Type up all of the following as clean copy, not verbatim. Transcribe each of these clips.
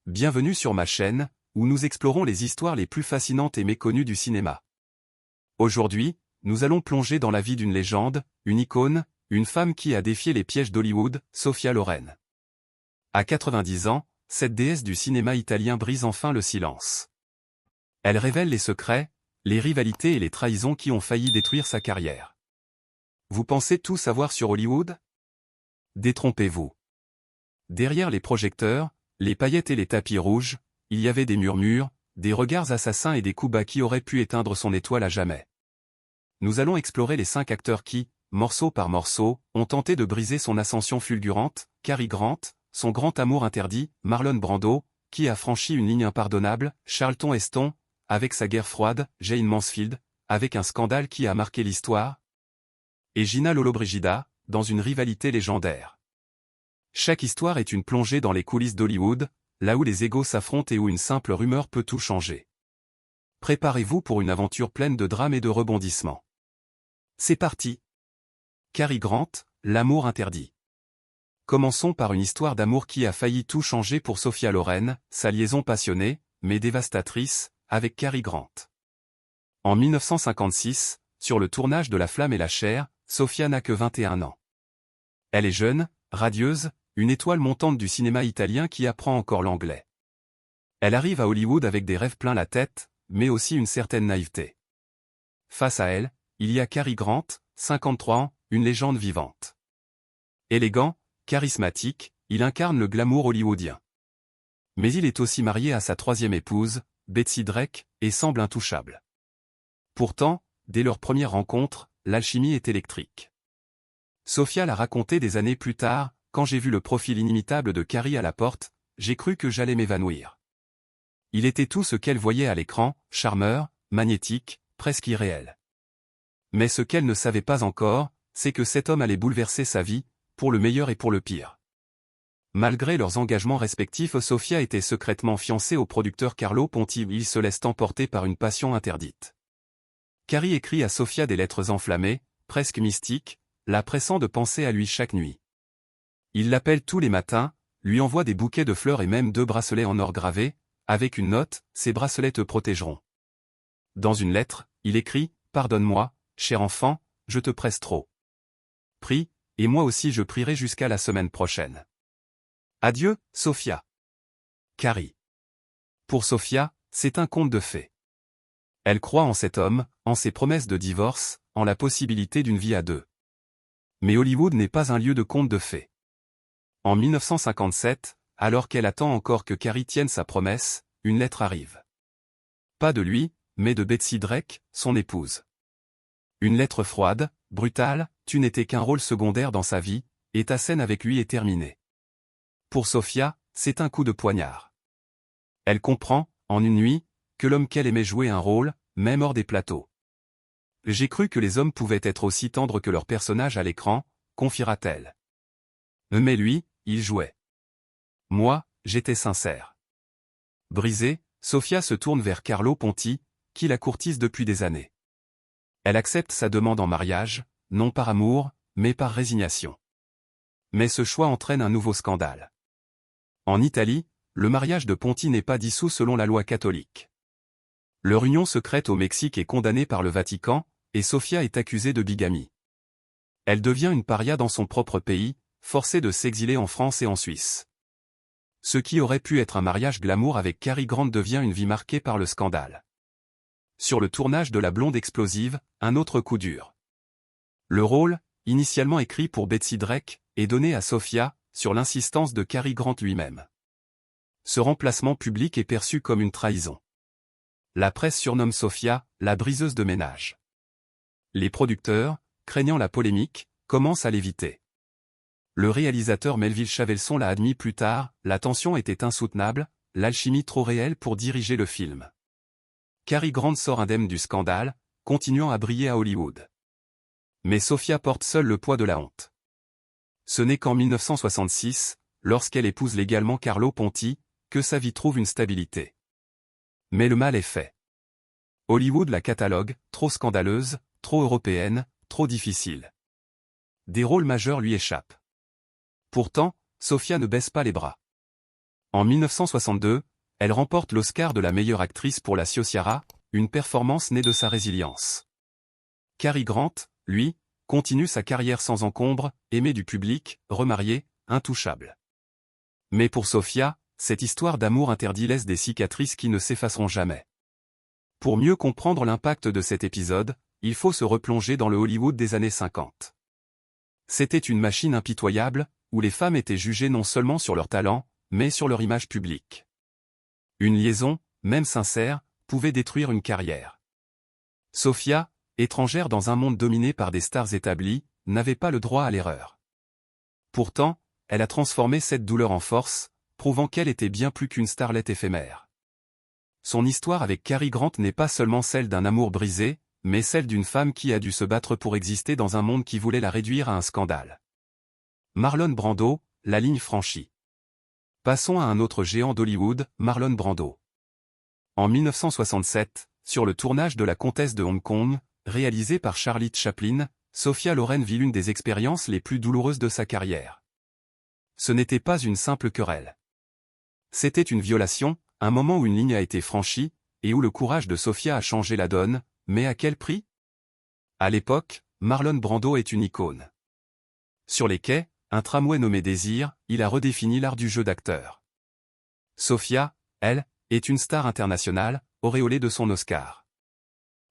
bienvenue sur ma chaîne, où nous explorons les histoires les plus fascinantes et méconnues du cinéma. Aujourd'hui, nous allons plonger dans la vie d'une légende, une icône, une femme qui a défié les pièges d'Hollywood, Sophia Loren. À 90 ans, cette déesse du cinéma italien brise enfin le silence. Elle révèle les secrets, les rivalités et les trahisons qui ont failli détruire sa carrière. Vous pensez tout savoir sur Hollywood? Détrompez-vous. Derrière les projecteurs, les paillettes et les tapis rouges, il y avait des murmures, des regards assassins et des coups bas qui auraient pu éteindre son étoile à jamais. Nous allons explorer les 5 acteurs qui, morceau par morceau, ont tenté de briser son ascension fulgurante: Cary Grant, son grand amour interdit; Marlon Brando, qui a franchi une ligne impardonnable; Charlton Heston, avec sa guerre froide; Jayne Mansfield, avec un scandale qui a marqué l'histoire; et Gina Lollobrigida, dans une rivalité légendaire. Chaque histoire est une plongée dans les coulisses d'Hollywood, là où les égos s'affrontent et où une simple rumeur peut tout changer. Préparez-vous pour une aventure pleine de drames et de rebondissements. C'est parti! Cary Grant, l'amour interdit. Commençons par une histoire d'amour qui a failli tout changer pour Sophia Loren, sa liaison passionnée, mais dévastatrice, avec Cary Grant. En 1956, sur le tournage de La Flamme et la chair, Sophia n'a que 21 ans. Elle est jeune, radieuse, une étoile montante du cinéma italien qui apprend encore l'anglais. Elle arrive à Hollywood avec des rêves plein la tête, mais aussi une certaine naïveté. Face à elle, il y a Cary Grant, 53 ans, une légende vivante. Élégant, charismatique, il incarne le glamour hollywoodien. Mais il est aussi marié à sa 3e épouse, Betsy Drake, et semble intouchable. Pourtant, dès leur première rencontre, l'alchimie est électrique. Sophia l'a raconté des années plus tard: quand j'ai vu le profil inimitable de Cary à la porte, j'ai cru que j'allais m'évanouir. Il était tout ce qu'elle voyait à l'écran, charmeur, magnétique, presque irréel. Mais ce qu'elle ne savait pas encore, c'est que cet homme allait bouleverser sa vie, pour le meilleur et pour le pire. Malgré leurs engagements respectifs, Sophia était secrètement fiancée au producteur Carlo Ponti. Ils se laissent emporter par une passion interdite. Cary écrit à Sophia des lettres enflammées, presque mystiques, la pressant de penser à lui chaque nuit. Il l'appelle tous les matins, lui envoie des bouquets de fleurs et même 2 bracelets en or gravés, avec une note: ces bracelets te protégeront. Dans une lettre, il écrit: pardonne-moi, cher enfant, je te presse trop. Prie, et moi aussi je prierai jusqu'à la semaine prochaine. Adieu, Sophia. Cary. Pour Sophia, c'est un conte de fées. Elle croit en cet homme, en ses promesses de divorce, en la possibilité d'une vie à 2. Mais Hollywood n'est pas un lieu de contes de fées. En 1957, alors qu'elle attend encore que Cary tienne sa promesse, une lettre arrive. Pas de lui, mais de Betsy Drake, son épouse. Une lettre froide, brutale: tu n'étais qu'un rôle secondaire dans sa vie, et ta scène avec lui est terminée. Pour Sophia, c'est un coup de poignard. Elle comprend, en une nuit, que l'homme qu'elle aimait jouait un rôle, même hors des plateaux. J'ai cru que les hommes pouvaient être aussi tendres que leurs personnages à l'écran, confiera-t-elle. Mais lui, il jouait. Moi, j'étais sincère. Brisée, Sophia se tourne vers Carlo Ponti, qui la courtise depuis des années. Elle accepte sa demande en mariage, non par amour, mais par résignation. Mais ce choix entraîne un nouveau scandale. En Italie, le mariage de Ponti n'est pas dissous selon la loi catholique. Leur union secrète au Mexique est condamnée par le Vatican, et Sophia est accusée de bigamie. Elle devient une paria dans son propre pays, forcée de s'exiler en France et en Suisse. Ce qui aurait pu être un mariage glamour avec Cary Grant devient une vie marquée par le scandale. Sur le tournage de La Blonde explosive, un autre coup dur. Le rôle, initialement écrit pour Betsy Drake, est donné à Sophia, sur l'insistance de Cary Grant lui-même. Ce remplacement public est perçu comme une trahison. La presse surnomme Sophia la briseuse de ménage. Les producteurs, craignant la polémique, commencent à l'éviter. Le réalisateur Melville Chavelson l'a admis plus tard: la tension était insoutenable, l'alchimie trop réelle pour diriger le film. Cary Grant sort indemne du scandale, continuant à briller à Hollywood. Mais Sophia porte seule le poids de la honte. Ce n'est qu'en 1966, lorsqu'elle épouse légalement Carlo Ponti, que sa vie trouve une stabilité. Mais le mal est fait. Hollywood la catalogue: trop scandaleuse, trop européenne, trop difficile. Des rôles majeurs lui échappent. Pourtant, Sophia ne baisse pas les bras. En 1962, elle remporte l'Oscar de la meilleure actrice pour La Ciociara, une performance née de sa résilience. Cary Grant, lui, continue sa carrière sans encombre, aimé du public, remarié, intouchable. Mais pour Sofia, cette histoire d'amour interdit laisse des cicatrices qui ne s'effaceront jamais. Pour mieux comprendre l'impact de cet épisode, il faut se replonger dans le Hollywood des années 50. C'était une machine impitoyable, où les femmes étaient jugées non seulement sur leur talent, mais sur leur image publique. Une liaison, même sincère, pouvait détruire une carrière. Sofia, étrangère dans un monde dominé par des stars établies, n'avait pas le droit à l'erreur. Pourtant, elle a transformé cette douleur en force, prouvant qu'elle était bien plus qu'une starlette éphémère. Son histoire avec Cary Grant n'est pas seulement celle d'un amour brisé, mais celle d'une femme qui a dû se battre pour exister dans un monde qui voulait la réduire à un scandale. Marlon Brando, la ligne franchie. Passons à un autre géant d'Hollywood, Marlon Brando. En 1967, sur le tournage de La Comtesse de Hong Kong, réalisé par Charlie Chaplin, Sophia Loren vit l'une des expériences les plus douloureuses de sa carrière. Ce n'était pas une simple querelle. C'était une violation, un moment où une ligne a été franchie, et où le courage de Sophia a changé la donne, mais à quel prix? À l'époque, Marlon Brando est une icône. Sur les quais, un tramway nommé Désir, il a redéfini l'art du jeu d'acteur. Sophia, elle, est une star internationale, auréolée de son Oscar.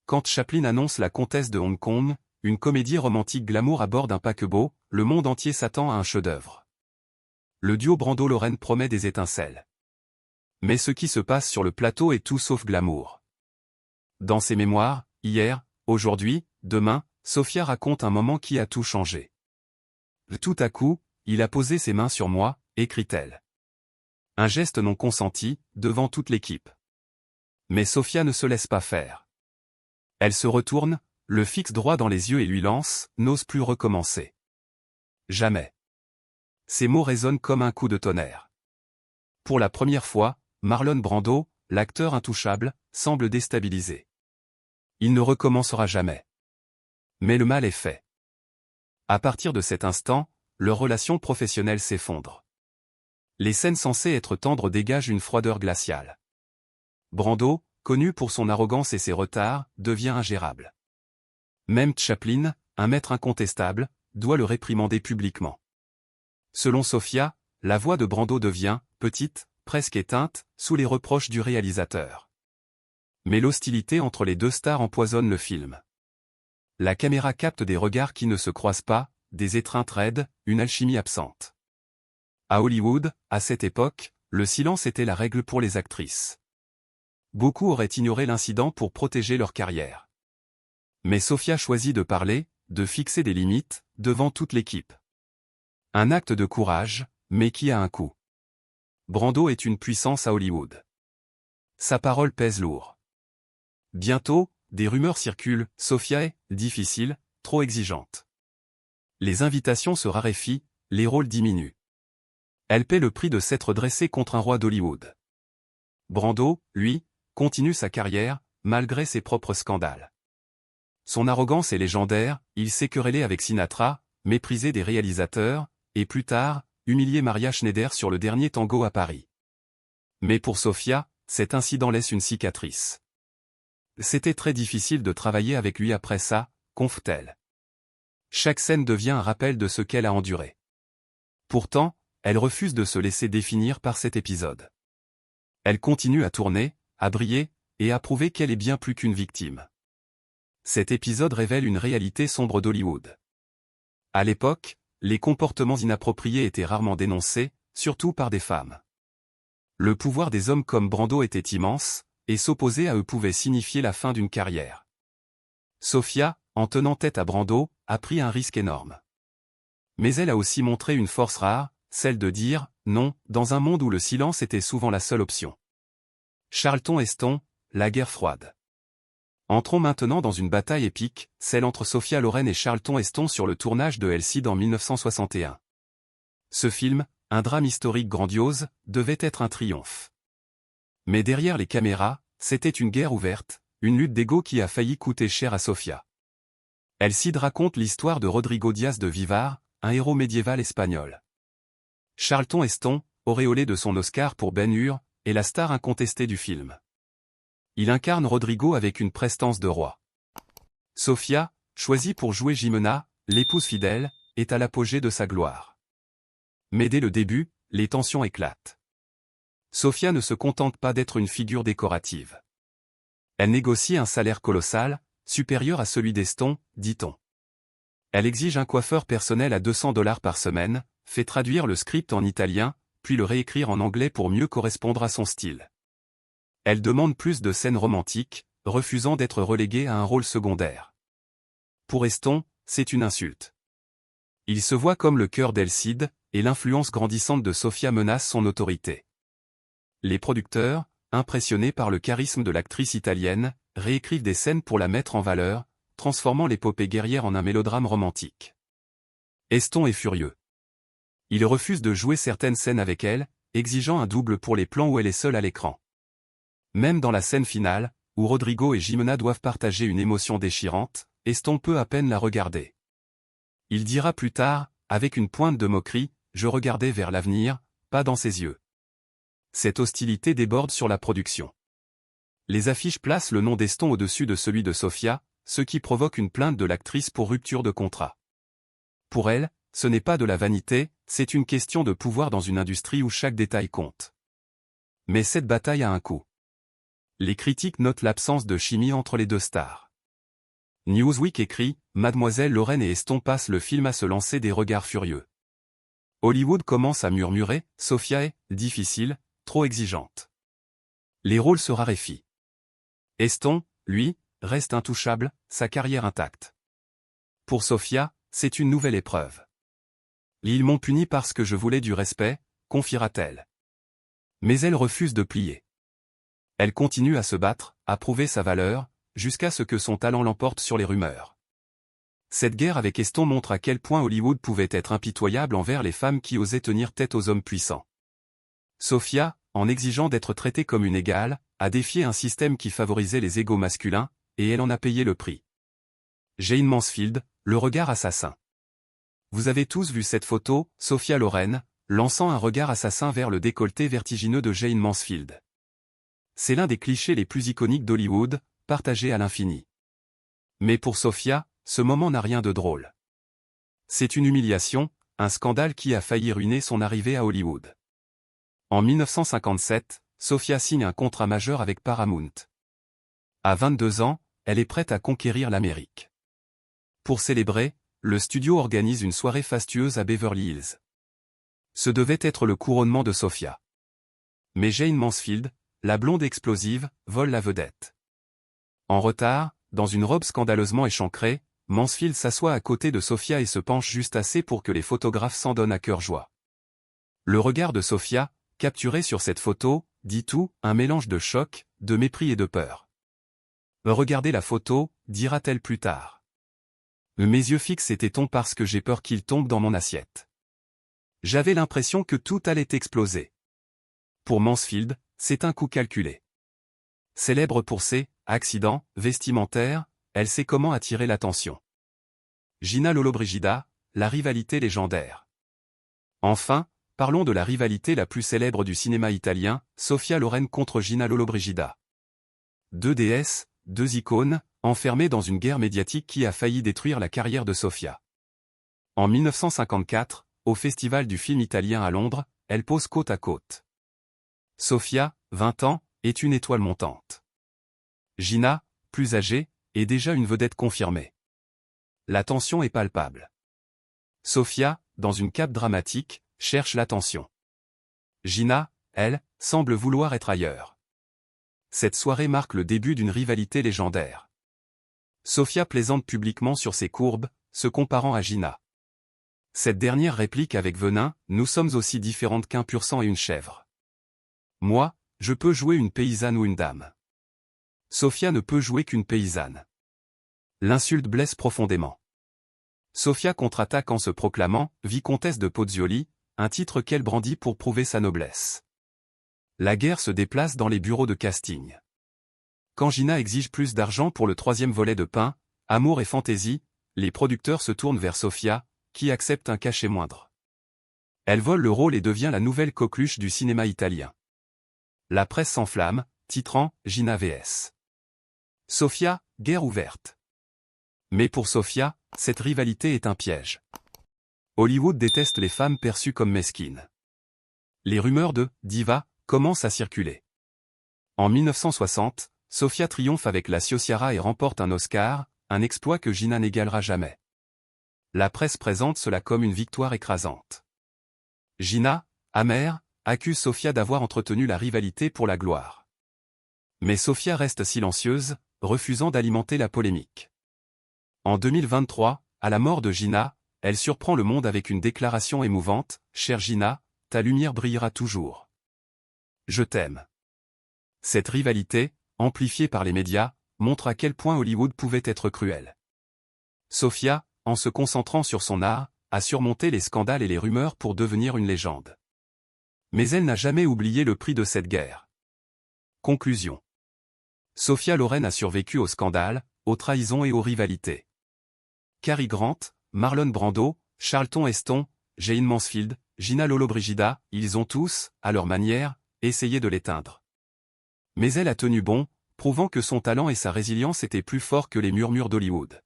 Quand Chaplin annonce La Comtesse de Hong Kong, une comédie romantique glamour à bord d'un paquebot, le monde entier s'attend à un chef-d'œuvre. Le duo Brando-Loren promet des étincelles. Mais ce qui se passe sur le plateau est tout sauf glamour. Dans ses mémoires, hier, aujourd'hui, demain, Sophia raconte un moment qui a tout changé. Tout à coup, il a posé ses mains sur moi, écrit-elle. Un geste non consenti, devant toute l'équipe. Mais Sophia ne se laisse pas faire. Elle se retourne, le fixe droit dans les yeux et lui lance « N'ose plus recommencer. » Jamais. Ces mots résonnent comme un coup de tonnerre. Pour la première fois, Marlon Brando, l'acteur intouchable, semble déstabilisé. Il ne recommencera jamais. Mais le mal est fait. À partir de cet instant, leur relation professionnelle s'effondre. Les scènes censées être tendres dégagent une froideur glaciale. Brando, connu pour son arrogance et ses retards, devient ingérable. Même Chaplin, un maître incontestable, doit le réprimander publiquement. Selon Sophia, la voix de Brando devient, petite, presque éteinte, sous les reproches du réalisateur. Mais l'hostilité entre les deux stars empoisonne le film. La caméra capte des regards qui ne se croisent pas, des étreintes raides, une alchimie absente. À Hollywood, à cette époque, le silence était la règle pour les actrices. Beaucoup auraient ignoré l'incident pour protéger leur carrière. Mais Sophia choisit de parler, de fixer des limites, devant toute l'équipe. Un acte de courage, mais qui a un coût. Brando est une puissance à Hollywood. Sa parole pèse lourd. Bientôt, des rumeurs circulent, Sophia est difficile, trop exigeante. Les invitations se raréfient, les rôles diminuent. Elle paie le prix de s'être dressée contre un roi d'Hollywood. Brando, lui, continue sa carrière, malgré ses propres scandales. Son arrogance est légendaire, il s'est querellé avec Sinatra, méprisé des réalisateurs, et plus tard, humilié Maria Schneider sur le dernier tango à Paris. Mais pour Sophia, cet incident laisse une cicatrice. C'était très difficile de travailler avec lui après ça, confe-t-elle. Chaque scène devient un rappel de ce qu'elle a enduré. Pourtant, elle refuse de se laisser définir par cet épisode. Elle continue à tourner, à briller, et à prouver qu'elle est bien plus qu'une victime. Cet épisode révèle une réalité sombre d'Hollywood. À l'époque, les comportements inappropriés étaient rarement dénoncés, surtout par des femmes. Le pouvoir des hommes comme Brando était immense, et s'opposer à eux pouvait signifier la fin d'une carrière. Sophia, en tenant tête à Brando, a pris un risque énorme. Mais elle a aussi montré une force rare, celle de dire « non » dans un monde où le silence était souvent la seule option. Charlton Heston, la guerre froide. Entrons maintenant dans une bataille épique, celle entre Sophia Loren et Charlton Heston sur le tournage de El Cid en 1961. Ce film, un drame historique grandiose, devait être un triomphe. Mais derrière les caméras, c'était une guerre ouverte, une lutte d'ego qui a failli coûter cher à Sophia. El Cid raconte l'histoire de Rodrigo Diaz de Vivar, un héros médiéval espagnol. Charlton Heston, auréolé de son Oscar pour Ben-Hur, est la star incontestée du film. Il incarne Rodrigo avec une prestance de roi. Sofia, choisie pour jouer Jimena, l'épouse fidèle, est à l'apogée de sa gloire. Mais dès le début, les tensions éclatent. Sofia ne se contente pas d'être une figure décorative. Elle négocie un salaire colossal, supérieur à celui d'Eston, dit-on. Elle exige un coiffeur personnel à $200 par semaine, fait traduire le script en italien, puis le réécrire en anglais pour mieux correspondre à son style. Elle demande plus de scènes romantiques, refusant d'être reléguée à un rôle secondaire. Pour Eston, c'est une insulte. Il se voit comme le cœur d'Elcide, et l'influence grandissante de Sofia menace son autorité. Les producteurs, impressionnés par le charisme de l'actrice italienne, réécrivent des scènes pour la mettre en valeur, transformant l'épopée guerrière en un mélodrame romantique. Eston est furieux. Il refuse de jouer certaines scènes avec elle, exigeant un double pour les plans où elle est seule à l'écran. Même dans la scène finale, où Rodrigo et Jimena doivent partager une émotion déchirante, Eston peut à peine la regarder. Il dira plus tard, avec une pointe de moquerie, « Je regardais vers l'avenir, pas dans ses yeux ». Cette hostilité déborde sur la production. Les affiches placent le nom d'Eston au-dessus de celui de Sofia, ce qui provoque une plainte de l'actrice pour rupture de contrat. Pour elle, ce n'est pas de la vanité, c'est une question de pouvoir dans une industrie où chaque détail compte. Mais cette bataille a un coût. Les critiques notent l'absence de chimie entre les deux stars. Newsweek écrit « Mademoiselle Lorraine et Eston passent le film à se lancer des regards furieux. Hollywood commence à murmurer « Sofia est difficile, trop exigeante. » Les rôles se raréfient. Eston, lui, reste intouchable, sa carrière intacte. Pour Sofia, c'est une nouvelle épreuve. Ils m'ont puni parce que je voulais du respect, confiera-t-elle. Mais elle refuse de plier. Elle continue à se battre, à prouver sa valeur, jusqu'à ce que son talent l'emporte sur les rumeurs. Cette guerre avec Eston montre à quel point Hollywood pouvait être impitoyable envers les femmes qui osaient tenir tête aux hommes puissants. Sofia, en exigeant d'être traitée comme une égale, a défié un système qui favorisait les égos masculins, et elle en a payé le prix. Jayne Mansfield, le regard assassin. Vous avez tous vu cette photo, Sofia Loren, lançant un regard assassin vers le décolleté vertigineux de Jayne Mansfield. C'est l'un des clichés les plus iconiques d'Hollywood, partagé à l'infini. Mais pour Sofia, ce moment n'a rien de drôle. C'est une humiliation, un scandale qui a failli ruiner son arrivée à Hollywood. En 1957, Sofia signe un contrat majeur avec Paramount. À 22 ans, elle est prête à conquérir l'Amérique. Pour célébrer, le studio organise une soirée fastueuse à Beverly Hills. Ce devait être le couronnement de Sofia. Mais Jayne Mansfield, la blonde explosive, vole la vedette. En retard, dans une robe scandaleusement échancrée, Mansfield s'assoit à côté de Sofia et se penche juste assez pour que les photographes s'en donnent à cœur joie. Le regard de Sofia, capturé sur cette photo, dit tout, un mélange de choc, de mépris et de peur. Regardez la photo, dira-t-elle plus tard. Mes yeux fixes étaient-on parce que j'ai peur qu'il tombe dans mon assiette. J'avais l'impression que tout allait exploser. Pour Mansfield, c'est un coup calculé. Célèbre pour ses accidents vestimentaires, elle sait comment attirer l'attention. Gina Lollobrigida, la rivalité légendaire. Enfin, parlons de la rivalité la plus célèbre du cinéma italien, Sofia Loren contre Gina Lollobrigida. Deux déesses, deux icônes, enfermées dans une guerre médiatique qui a failli détruire la carrière de Sofia. En 1954, au Festival du film italien à Londres, elles posent côte à côte. Sofia, 20 ans, est une étoile montante. Gina, plus âgée, est déjà une vedette confirmée. La tension est palpable. Sofia, dans une cape dramatique, cherche l'attention. Gina, elle, semble vouloir être ailleurs. Cette soirée marque le début d'une rivalité légendaire. Sofia plaisante publiquement sur ses courbes, se comparant à Gina. Cette dernière réplique avec venin, « Nous sommes aussi différentes qu'un pur sang et une chèvre. Moi, je peux jouer une paysanne ou une dame. Sofia ne peut jouer qu'une paysanne. » L'insulte blesse profondément. Sofia contre-attaque en se proclamant « Vicomtesse de Pozzuoli », un titre qu'elle brandit pour prouver sa noblesse. La guerre se déplace dans les bureaux de casting. Quand Gina exige plus d'argent pour le troisième volet de Pain, Amour et Fantaisie, les producteurs se tournent vers Sofia, qui accepte un cachet moindre. Elle vole le rôle et devient la nouvelle coqueluche du cinéma italien. La presse s'enflamme, titrant « Gina vs. Sofia, guerre ouverte ». Mais pour Sofia, cette rivalité est un piège. Hollywood déteste les femmes perçues comme mesquines. Les rumeurs de « diva » commencent à circuler. En 1960, Sofia triomphe avec La Ciociara et remporte un Oscar, un exploit que Gina n'égalera jamais. La presse présente cela comme une victoire écrasante. Gina, amère, accuse Sofia d'avoir entretenu la rivalité pour la gloire. Mais Sofia reste silencieuse, refusant d'alimenter la polémique. En 2023, à la mort de Gina, elle surprend le monde avec une déclaration émouvante « Chère Gina, ta lumière brillera toujours. Je t'aime ». Cette rivalité, amplifiée par les médias, montre à quel point Hollywood pouvait être cruel. Sofia, en se concentrant sur son art, a surmonté les scandales et les rumeurs pour devenir une légende. Mais elle n'a jamais oublié le prix de cette guerre. Conclusion. Sophia Loren a survécu aux scandales, aux trahisons et aux rivalités. Cary Grant, Marlon Brando, Charlton Heston, Jane Mansfield, Gina Lollobrigida, ils ont tous, à leur manière, essayé de l'éteindre. Mais elle a tenu bon, prouvant que son talent et sa résilience étaient plus forts que les murmures d'Hollywood.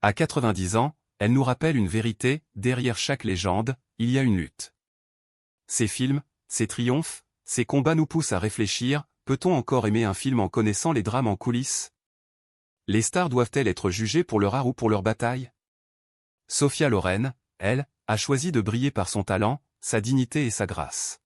À 90 ans, elle nous rappelle une vérité, derrière chaque légende, il y a une lutte. Ses films, ses triomphes, ses combats nous poussent à réfléchir, peut-on encore aimer un film en connaissant les drames en coulisses? Les stars doivent-elles être jugées pour leur art ou pour leur bataille? Sophia Loren, elle, a choisi de briller par son talent, sa dignité et sa grâce.